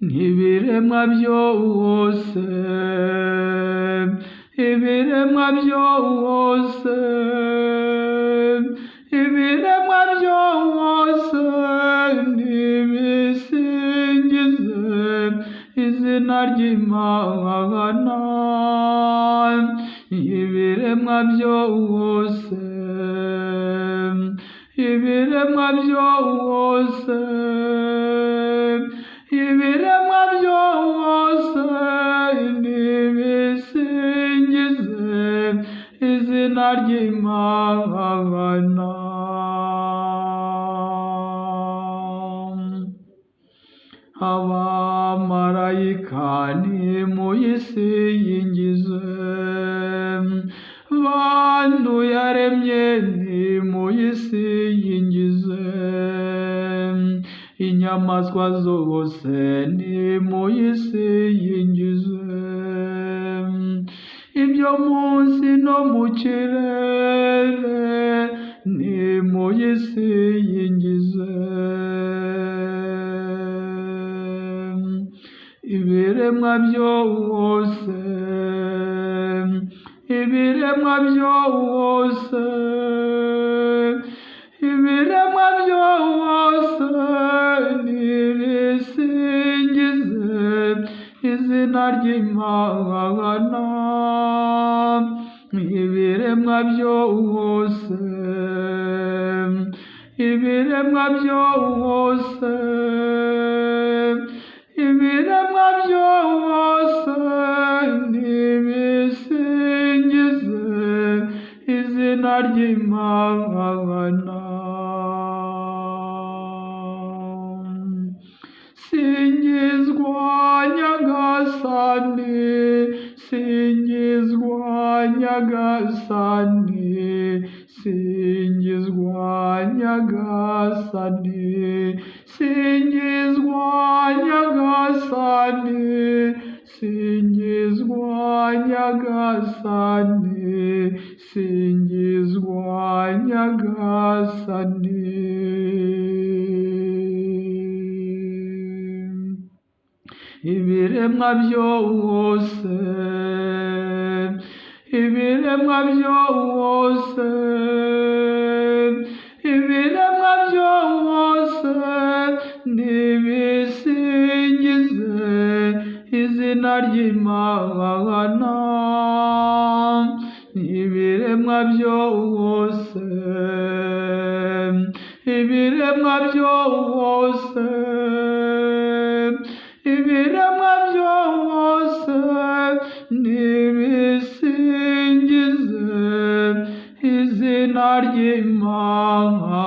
n'ibiremwa byose, ibiremwa byose, ibiremwa byose nibisingize izina ry'Imana. Ibiremwa byose, ibiremwa byose, ibiremwa byose nibisingize izina ry'Imana. Abamarayika nimuyisingize, bantu yaremye nimuyisingize, inyamaswa zose nimuyisingize, ibyo munsi no mu kirere nimuyisingize, ibiremwa byose, ibiremwa byose, ibiremwa byose nibisingize izina ry'Imana. Ibiremwa byose, ibiremwa byose, ibiremwa byose nibisingize izina ry'Imana. Singizwa Nyagasani, singizwa Nyagasani, singizwa Nyagasani, singizwa Nyagasani, singizwa Nyagasani, singizwa Nyagasani. Ibiremwa byose, ibiremwa byose, ibiremwa byose nibisingize izina ry'Imana. Ibiremwa byose, ibiremwa byose, ibiremwa byose nibisingize izina ry'Imana.